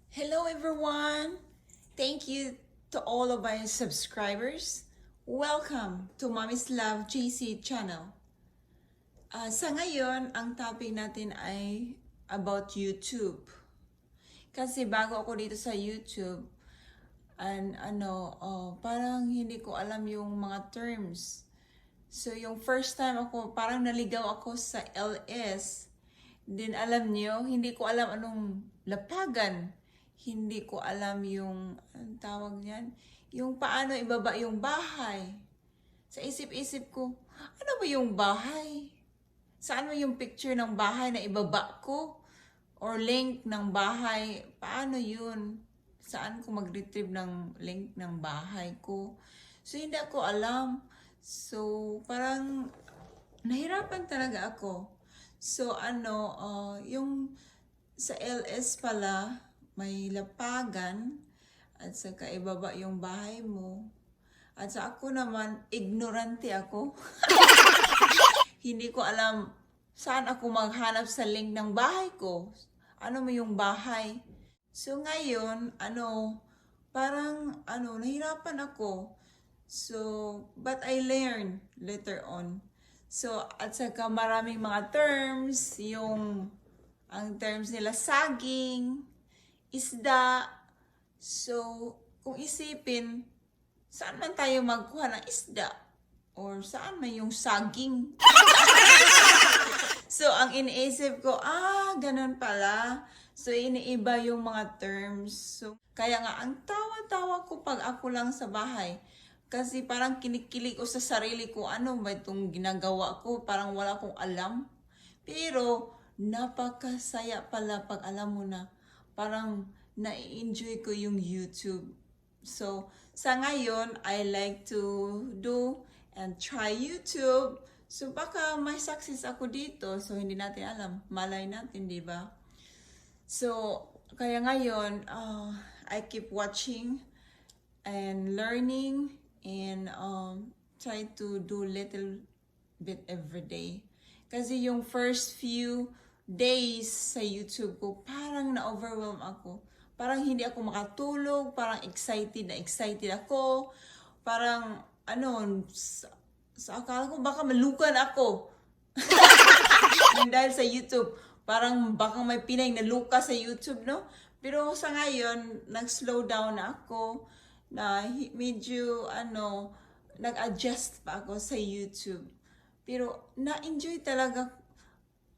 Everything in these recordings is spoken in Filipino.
Hello everyone! Thank you to all of my subscribers. Welcome to Mommy's Love JC channel. Sa ngayon, ang topic natin ay about YouTube. Kasi bago ako dito sa YouTube, parang hindi ko alam yung mga terms. So yung first time ako, parang naligaw ako sa LS. Din alam niyo, hindi ko alam anong lapagan. Hindi ko alam yung, anong tawag niyan? Yung paano ibaba yung bahay. Sa isip-isip ko, ano ba yung bahay? Saan mo yung picture ng bahay na ibaba ko? Or link ng bahay? Paano yun? Saan ko mag-retrieve ng link ng bahay ko? So, hindi ako alam. So, parang nahirapan talaga ako. So, yung sa LS pala, may lapagan at saka ibaba yung bahay mo. At sa ako naman, ignorante ako. Hindi ko alam saan ako maghanap sa link ng bahay ko. Ano mo yung bahay? So ngayon, nahirapan ako. So, but I learned later on. So, at saka maraming mga terms, ang terms nila saging, isda. So, kung isipin, saan man tayo magkuha ng isda? Or saan man yung saging? So, ang iniisip ko, ganun pala. So, iniiba yung mga terms. So, kaya nga, ang tawa-tawa ko pag ako lang sa bahay. Kasi parang kinikilig ko sa sarili ko, ano ba itong ginagawa ko? Parang wala akong alam. Pero, napakasaya pala pag alam mo na. Parang na-enjoy ko yung YouTube. So, sa ngayon, I like to do and try YouTube. So, baka may success ako dito. So, hindi natin alam. Malay natin, di ba? So, kaya ngayon, I keep watching and learning and try to do little bit every day. Kasi yung first few days sa YouTube ko, parang na-overwhelm ako. Parang hindi ako makatulog, parang excited ako. Parang, sa akala ko baka malukan ako. Dahil sa YouTube, parang baka may Pinay na luka sa YouTube, no? Pero sa ngayon, nag-slow down na ako, na medyo, nag-adjust pa ako sa YouTube. Pero, na-enjoy talaga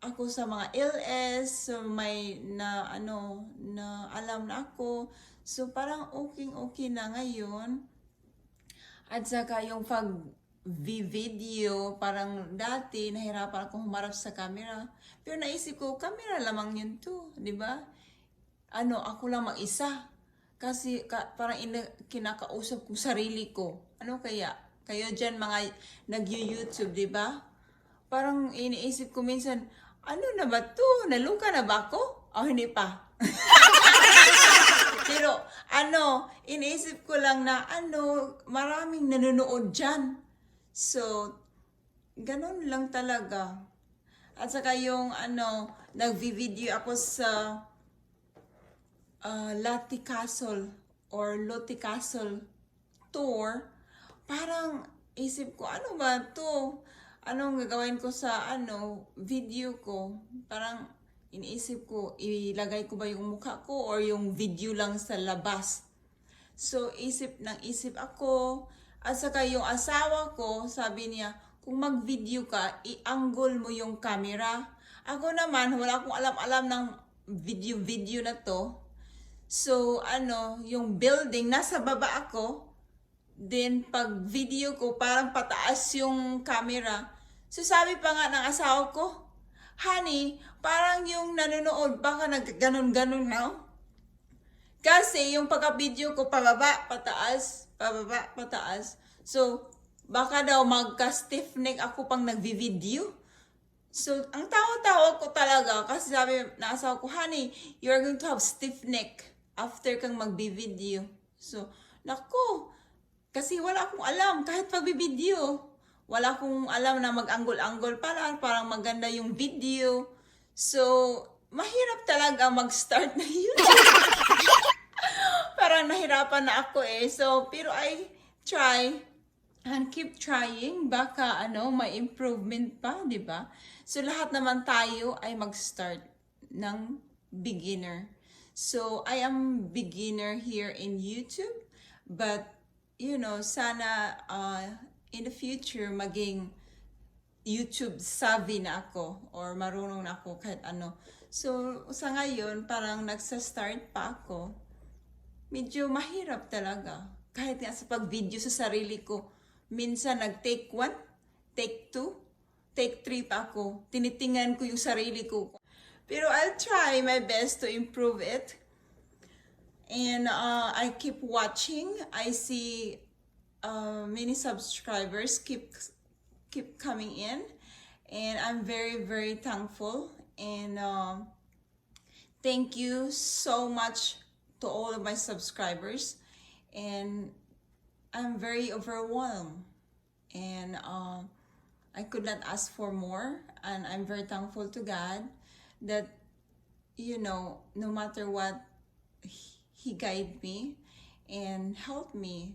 ako sa mga LS, so may na alam na ako. So, parang okay na ngayon. At saka yung video, parang dati, nahirapan akong humarap sa camera. Pero naisip ko, camera lamang yun to, di ba? Ako lang mag-isa. Kasi parang kinakausap ko sarili ko. Ano kaya? Kayo dyan mga nag-YouTube, di ba? Parang iniisip ko minsan, ano na ba to? Naluka na ba ako? Hindi pa. Pero, iniisip ko lang na, maraming nanonood dyan. So, ganun lang talaga. At saka yung, nagvi-video ako sa Lati Castle or Loti Castle tour. Parang, isip ko, ano ba to? Anong gagawin ko sa video ko? Parang iniisip ko, ilagay ko ba yung mukha ko or yung video lang sa labas? So, isip ako. At saka yung asawa ko, sabi niya, kung mag-video ka, i-angle mo yung camera. Ako naman, wala akong alam-alam ng video na to. So, yung building, nasa baba ako. Then, pag video ko, parang pataas yung camera. So, sabi pa nga ng asawa ko, honey, parang yung nanonood, baka nagganon-ganon na. Kasi, yung pagka-video ko, pababa, pataas, pababa, pataas. So, baka daw magka-stiff neck ako pang nagvi-video. So, ang tawa-tawa ko talaga, kasi sabi ng asawa ko, honey, you're going to have stiff neck after kang magbi-video. So, naku, kasi wala akong alam, kahit pagbibideo. Wala akong alam na mag-anggol-anggol parang maganda yung video. So, mahirap talaga mag-start na YouTube. parang nahirapan na ako eh. So, pero I try and keep trying. Baka may improvement pa, di ba? So, lahat naman tayo ay mag-start ng beginner. So, I am beginner here in YouTube. But, sana in the future maging YouTube savvy na ako or marunong na ako kahit ano. So, sa ngayon, parang nagsa-start pa ako. Medyo mahirap talaga. Kahit nga sa pag-video sa sarili ko, minsan nag-take 1, take 2, take 3 pa ako. Tinitingnan ko yung sarili ko. Pero I'll try my best to improve it. And I keep watching. I see many subscribers keep coming in, and I'm very, very thankful. And thank you so much to all of my subscribers. And I'm very overwhelmed, and I could not ask for more. And I'm very thankful to God that no matter what, He guided me and helped me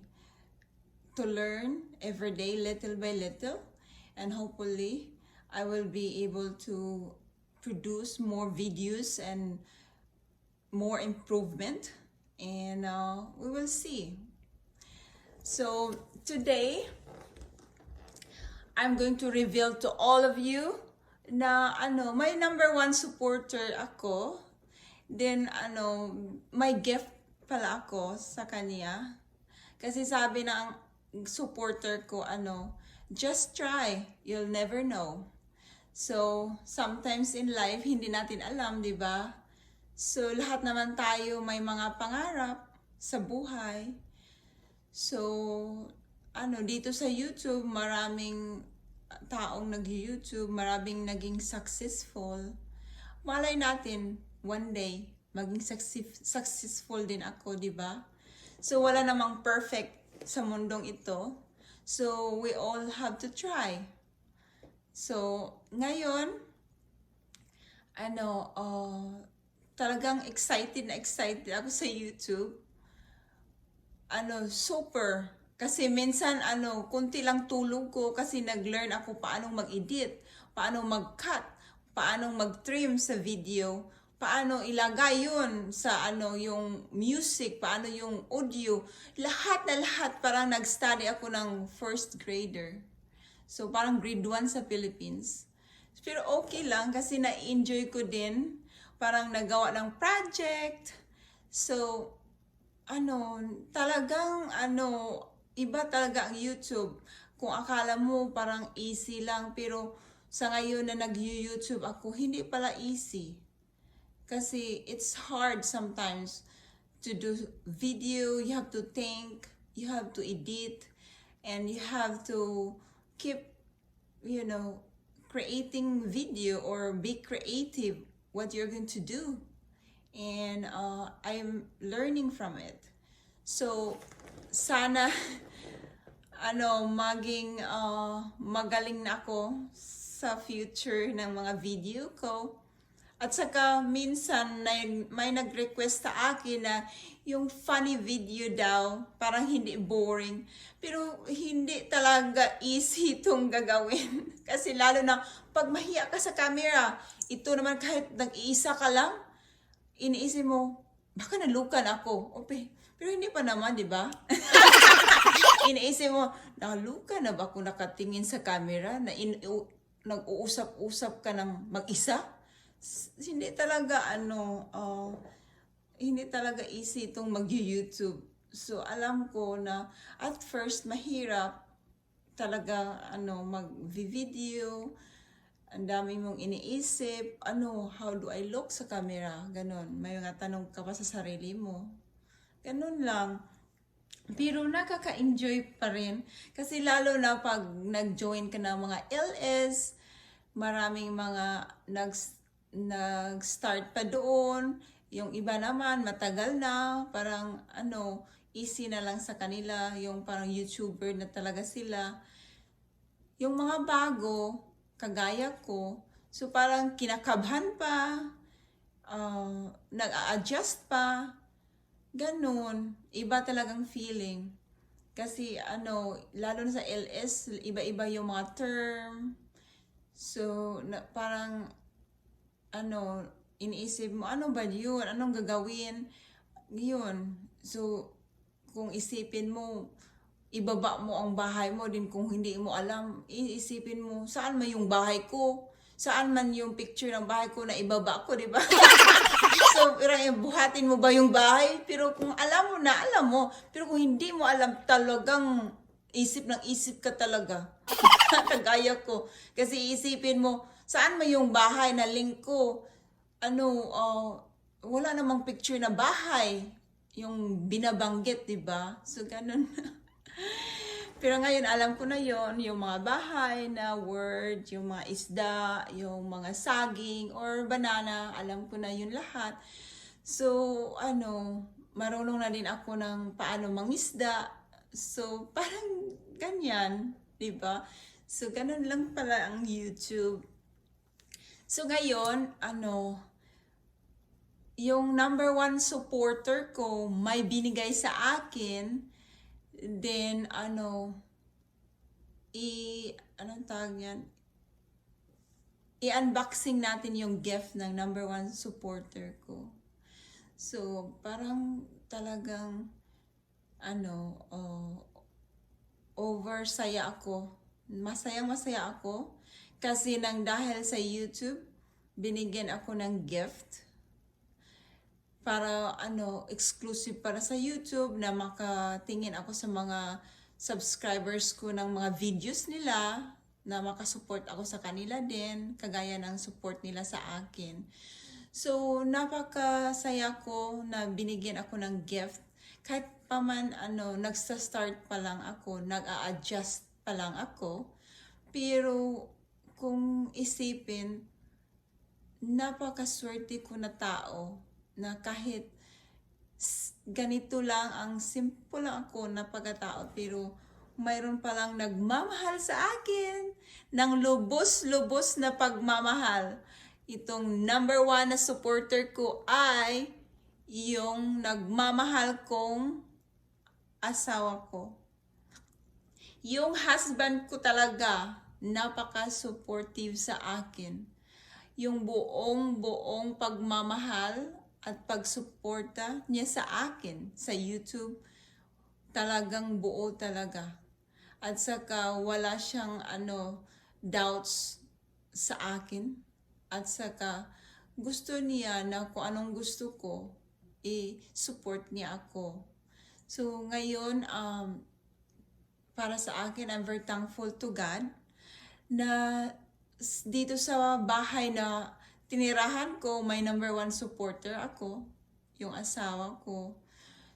to learn every day, little by little. And hopefully, I will be able to produce more videos and more improvement. And we will see. So today, I'm going to reveal to all of you na my number 1 supporter ako. Then may gift pala ako sa kanya. Kasi sabi ng supporter ko, just try, you'll never know. So, sometimes in life, hindi natin alam, di ba? So, lahat naman tayo may mga pangarap sa buhay. So, dito sa YouTube, maraming taong nag-YouTube, maraming naging successful. Malay natin, one day, maging successful din ako, di ba? So, wala namang perfect sa mundong ito. So, we all have to try. So, ngayon, talagang excited ako sa YouTube. Super. Kasi minsan, kunti lang tulog ko kasi nag-learn ako paano mag-edit, paano mag-cut, paano mag-trim sa video, paano ilagay yun sa yung music, paano yung audio. Lahat na lahat, parang nag-study ako ng first grader. So, parang grade 1 sa Philippines. Pero okay lang kasi na-enjoy ko din. Parang nagawa ng project. So, talagang, iba talaga ang YouTube. Kung akala mo parang easy lang, pero sa ngayon na nag-YouTube ako, hindi pala easy. Kasi it's hard sometimes to do video. You have to think, you have to edit, and you have to keep, creating video or be creative what you're going to do. And I'm learning from it. So, sana, maging magaling na ako sa future ng mga video ko. At saka minsan may nag-request sa akin na yung funny video daw, parang hindi boring. Pero hindi talaga easy itong gagawin. Kasi lalo na pag mahiya ka sa camera, ito naman kahit nag-iisa ka lang, iniisip mo, baka nalukan ako. Pero hindi pa naman, di ba? Iniisip mo, nalukan na ba kung nakatingin sa camera na nag-uusap-usap ka ng mag-isa? Hindi talaga hindi talaga easy itong mag-YouTube. So alam ko na at first mahirap talaga mag-video. Ang dami mong iniisip, how do I look sa camera? Ganon. May mga tanong ka pa sa sarili mo. Ganon lang. Pero nakaka-enjoy pa rin. Kasi lalo na pag nag-join ka ng mga LS, maraming mga nag-start pa doon. Yung iba naman, matagal na. Parang, easy na lang sa kanila. Yung parang YouTuber na talaga sila. Yung mga bago, kagaya ko, so parang kinakabhan pa, nag-a-adjust pa. ganun, iba talagang feeling. Kasi lalo na sa LS, iba-iba yung mga term. So, parang, iniisip mo, ano ba yun? Anong gagawin? Yun. So, kung isipin mo, ibaba mo ang bahay mo din kung hindi mo alam, iisipin mo, saan man yung bahay ko? Saan man yung picture ng bahay ko na ibaba ko, di ba? So, buhatin mo ba yung bahay? Pero kung alam mo. Pero kung hindi mo alam, talagang isip ng isip ka talaga. Kagaya ko. Kasi isipin mo, saan man yung bahay na link ko? Wala namang picture na bahay. Yung binabanggit, di ba? So, ganun. Pero ngayon, alam ko na yon, yung mga bahay na word, yung mga isda, yung mga saging or banana, alam ko na yun lahat. So, marunong na din ako ng paano mangisda. So, parang ganyan, di ba? So, ganun lang pala ang YouTube. So, ngayon, yung number 1 supporter ko may binigay sa akin. Then, anong tawag yan? I-unboxing natin yung gift ng number 1 supporter ko. So, parang talagang, oversaya ako. Masaya ako. Kasi dahil sa YouTube, binigyan ako ng gift. Para exclusive para sa YouTube na makatingin ako sa mga subscribers ko ng mga videos nila, na makasupport ako sa kanila din, kagaya ng support nila sa akin. So, napakasaya ko na binigyan ako ng gift. Kahit pa man, nagsa-start pa lang ako, nag-a-adjust pa lang ako. Pero, kung isipin, napakaswerte ko na tao na kahit ganito lang, ang simple lang ako na pagkatao, pero mayroon palang nagmamahal sa akin ng lubos-lubos na pagmamahal. Itong number 1 na supporter ko ay yung nagmamahal kong asawa ko. Yung husband ko talaga, napaka-supportive sa akin. Yung buong pagmamahal at pagsuporta niya sa akin sa YouTube, talagang buo talaga. At saka wala siyang doubts sa akin. At saka gusto niya na kung anong gusto ko, i-support niya ako. So ngayon, para sa akin, I'm very thankful to God na dito sa bahay na tinirahan ko, may number 1 supporter ako, yung asawa ko.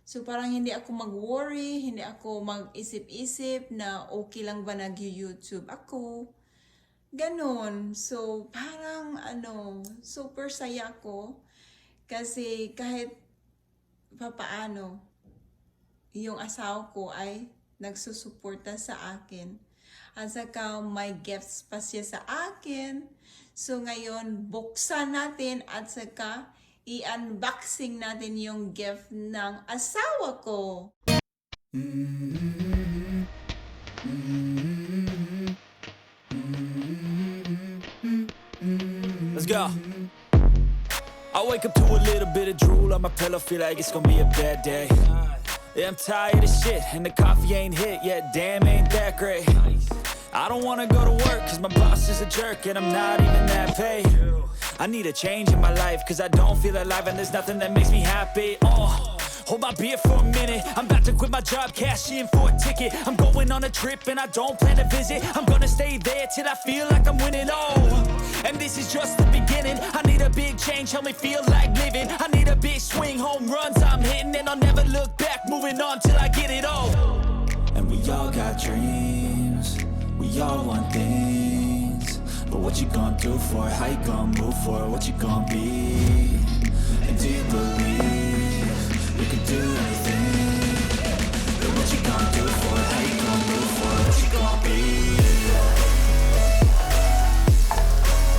So parang hindi ako mag-worry, hindi ako mag-isip-isip na okay lang ba nag-YouTube ako. Ganon. So parang super saya ko. Kasi kahit papaano, yung asawa ko ay nagsusuporta sa akin. At saka may gifts pa siya sa akin. So ngayon, buksan natin at saka i-unboxing natin yung gift ng asawa ko. Let's go. I wake up to a little bit of drool on my pillow, feel like it's gonna be a bad day. Yeah, I'm tired of shit, and the coffee ain't hit yet, damn, ain't that great. I don't wanna go to work, cause my boss is a jerk, and I'm not even that paid. I need a change in my life, cause I don't feel alive, and there's nothing that makes me happy. Hold my beer for a minute, I'm about to quit my job, cash in for a ticket. I'm going on a trip, and I don't plan to visit. I'm gonna stay there till I feel like I'm winning, and this is just the beginning. I need a big change, help me feel like living. I need a big swing, home runs I'm hitting, and I'll never look back, moving on till I get it all. And we all got dreams, we all want things, but what you gonna do for it? How you gonna move for it? What you gonna be? And do you believe you can do anything? But what you gonna do for it? How you gonna move for it? What you gonna be?